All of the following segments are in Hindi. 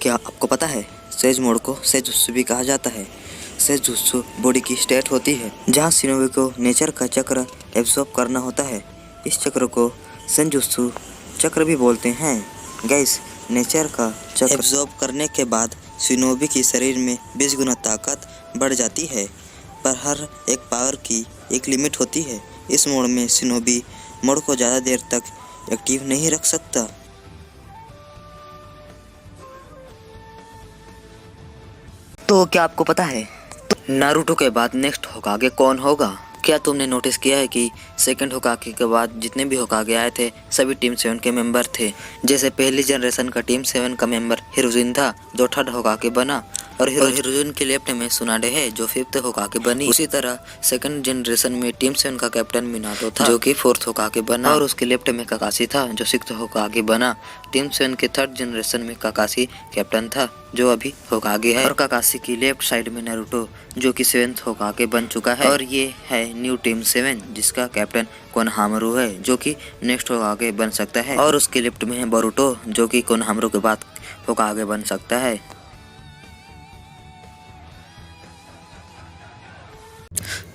क्या आपको पता है सेज मोड को सेजुत्सु भी कहा जाता है। सेजुत्सु बॉडी की स्टेट होती है जहां शिनोबी को नेचर का चक्र एब्जॉर्ब करना होता है। इस चक्र को सेंजुत्सु चक्र भी बोलते हैं। गाइस, नेचर का चक्र एब्जॉर्ब करने के बाद शिनोबी की शरीर में 20 गुना ताकत बढ़ जाती है, पर हर एक पावर की एक लिमिट होती है। इस मोड में शिनोबी मोड को ज़्यादा देर तक एक्टिव नहीं रख सकता। तो क्या आपको पता है नारुतो के बाद नेक्स्ट होकागे कौन होगा? क्या तुमने नोटिस किया है कि सेकंड होकागे के बाद जितने भी होकागे आए थे सभी टीम 7 के मेंबर थे। जैसे पहली जनरेशन का टीम 7 का मेंबर हिरोजिन था जो थर्ड होकागे बना, और हिरोजिन के लेफ्ट में सुनाडे है जो 5th होकागे बनी। उसी तरह सेकंड जनरेशन में टीम 7 का कैप्टन मिनाटो था जो कि 4th होकागे बना, और उसके लेफ्ट में काकाशी था जो 6th होकागे बना। टीम 7 के थर्ड जनरेशन में काकाशी कैप्टन था जो अभी होकागे है, और काकाशी की लेफ्ट साइड में नारुतो जो कि 7th होकागे बन चुका है। और ये है न्यू टीम 7 जिसका कैप्टन कोनोहामारू है जो कि नेक्स्ट होकागे बन सकता है, और उसके लेफ्ट में है बोरुतो जो कि कोनोहामारू के बाद होकागे बन सकता है।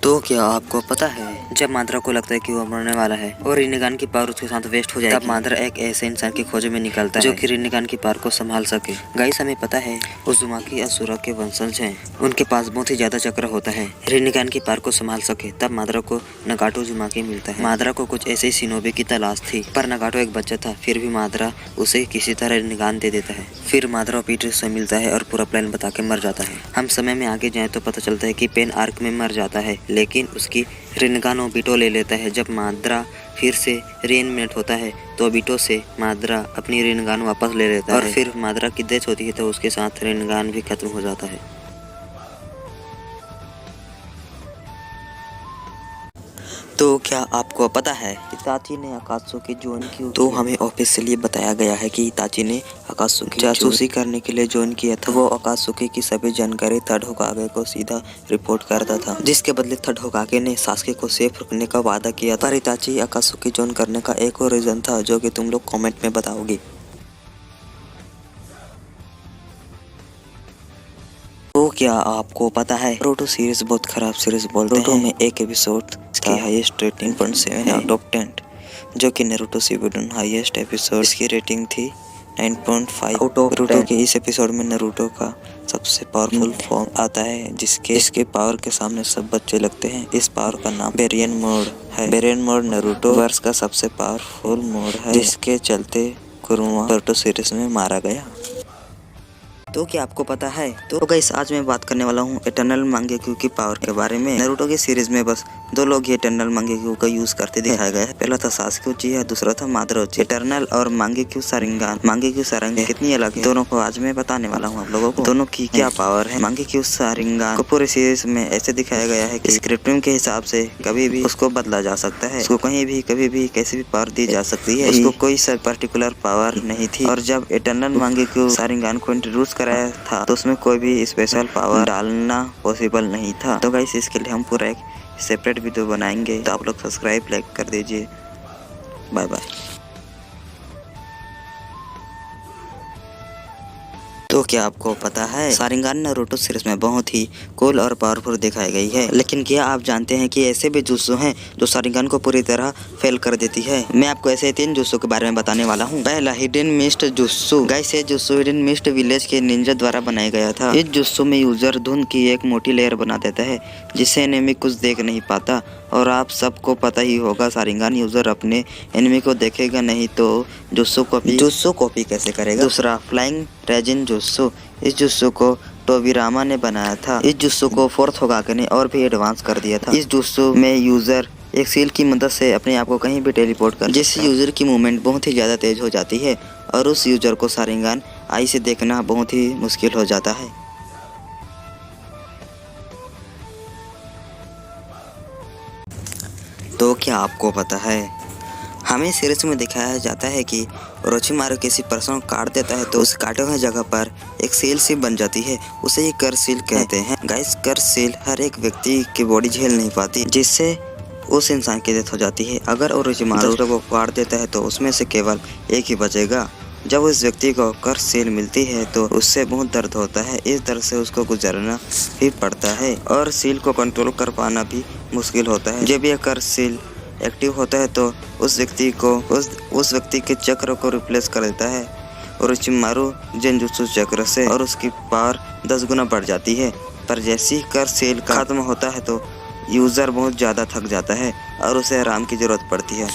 तो क्या आपको पता है जब माद्रा को लगता है कि वो मरने वाला है और रिन्नेगान की पावर उसके साथ वेस्ट हो जाएगी, तब माद्रा एक ऐसे इंसान की खोज में निकलता है जो कि रिन्नेगान की पावर को संभाल सके। गाइस, हमें पता है उज़ुमाकी असुरा के वंशज हैं, उनके पास बहुत ही ज्यादा चक्र होता है। रिन्नेगान की पावर को संभाल सके तब माद्रा को नगाटो उज़ुमाकी मिलता है। माद्रा को कुछ ऐसे शिनोबी की तलाश थी, पर नगाटो एक बच्चा था, फिर भी माद्रा उसे किसी तरह रिन्नेगान दे देता है। फिर माद्रा पीटर से मिलता है और पूरा प्लान बता के मर जाता है। हम समय में आगे जाए तो पता चलता है कि पेन आर्क में मर जाता है, लेकिन उसकी रिन्नेगान ओबिटो ले लेता है। जब माद्रा फिर से रीएनिमेट होता है तो ओबिटो से माद्रा अपनी रिन्नेगान वापस ले लेता है, और फिर माद्रा की डेथ होती है तो उसके साथ रिन्नेगान भी खत्म हो जाता है। तो क्या आपको पता है इताची ने अकात्सुकी ज्वाइन की? तो हमें ऑफिशियली बताया गया है कि इताची ने अकात्सुकी जासूसी करने के लिए ज्वाइन किया था। वो अकात्सुकी की सभी जानकारी थर्ड होकागे को सीधा रिपोर्ट करता था, जिसके बदले थर्ड होकागे ने सास्के को सेफ रखने का वादा किया था। पर इताची अकात्सुकी ज्वाइन करने का एक और रीजन था जो कि तुम लोग कॉमेंट में बताओगे। तो क्या आपको पता है नारुतो सीरीज बहुत खराब सीरीज बोलते हैं। नारुतो में एक एपिसोड की हाईएस्ट रेटिंग 9.7 आउट ऑफ 10, जो कि नारुतो शिपुडन हाईएस्ट एपिसोड इसकी रेटिंग थी 9.5 आउट ऑफ 10। नारुतो के इस एपिसोड में नारुतो का सबसे पावरफुल फॉर्म आता है जिसके पावर के सामने सब बच्चे लगते हैं। इस पावर का नाम बेरियन मोड है। बेरियन मोड नारुतो वर्स का सबसे पावरफुल मोड है, जिसके चलते कुरुमा नारुतो सीरीज में मारा गया। तो क्या आपको पता है? तो गाइस, आज मैं बात करने वाला हूँ इटर्नल मांगेक्यू की पावर के बारे में। नारुतो की सीरीज में बस 2 लोग ही इटर्नल मांगेक्यू का यूज करते दिखाया गया है। पहला था सास्के उचिहा, दूसरा था माद्रा उचिहा। इटर्नल और मांगेक्यू सारिंगान, मांगेक्यू सारिंगान कितनी अलग है, दोनों को आज मैं बताने वाला हूँ आप लोगों को। दोनों की क्या पावर है। मांगेक्यू सारिंगान को पूरी सीरीज में ऐसे दिखाया गया है कि स्क्रिप्ट के हिसाब से कभी भी उसको बदला जा सकता है, उसको कहीं भी कभी भी कैसी भी पावर दी जा सकती है। उसको कोई सा पर्टिकुलर पावर नहीं थी, और जब इटर्नल मांगेक्यू सारिंगान को इंट्रोड्यूस कराया था तो उसमें कोई भी स्पेशल पावर डालना पॉसिबल नहीं था। तो गाइस, इसके लिए हम पूरा एक सेपरेट वीडियो बनाएंगे, तो आप लोग सब्सक्राइब लाइक कर दीजिए। Bye bye. तो क्या आपको पता है सारिंगान नारुतो सीरीज में बहुत ही कूल और पावरफुल दिखाई गई है, लेकिन क्या आप जानते हैं कि ऐसे भी जुत्सु हैं जो सारिंगान को पूरी तरह फेल कर देती है? मैं आपको ऐसे 3 जुत्सु के बारे में बताने वाला हूँ। पहला, हिडन मिस्ट जुत्सु। गाइस, ये जुत्सु हिडन मिस्ट विलेज के निंजा द्वारा बनाया गया था। इस जुत्सु में यूजर धुंध की एक मोटी लेयर बना देता है जिससे एनिमी कुछ देख नहीं पाता, और आप सबको पता ही होगा सारिंगान यूजर अपने एनिमी को देखेगा नहीं तो जुत्सु कॉपी कैसे करेगा। दूसरा, फ्लाइंग रेजिन जुत्सु। इस जुत्सु को टोबिरामा ने बनाया था। इस जुत्सु को 4th होकागे ने और भी एडवांस कर दिया था। इस जुत्सु में यूजर एक सील की मदद से अपने आप को कहीं भी टेलीपोर्ट कर, जिससे यूजर की मूवमेंट बहुत ही ज्यादा तेज हो जाती है और उस यूजर को सारिंगान आई से देखना बहुत ही मुश्किल हो जाता है। तो क्या आपको पता है हमें सीरीज में दिखाया जाता है कि ओरोचिमारू किसी पर्सन को काट देता है तो उस काटे हुए जगह पर एक सील सी बन जाती है, उसे ही कर सील कहते हैं। गाइस, कर सील हर एक व्यक्ति की बॉडी झेल नहीं पाती, जिससे उस इंसान की डेथ हो जाती है। अगर ओरोचिमारू को काट देता है तो उसमें से केवल एक ही बचेगा, जब उस व्यक्ति को कर सील मिलती है तो उससे बहुत दर्द होता है। इस दर्द से उसको गुजरना भी पड़ता है और सील को कंट्रोल कर पाना भी मुश्किल होता है। जब यह कर सील एक्टिव होता है तो उस व्यक्ति के चक्र को रिप्लेस कर देता है ओरोचिमारू जेनजुत्सु चक्र से और उसकी पावर 10 गुना बढ़ जाती है। पर जैसे ही कर सील खत्म होता है तो यूजर बहुत ज्यादा थक जाता है और उसे आराम की जरूरत पड़ती है।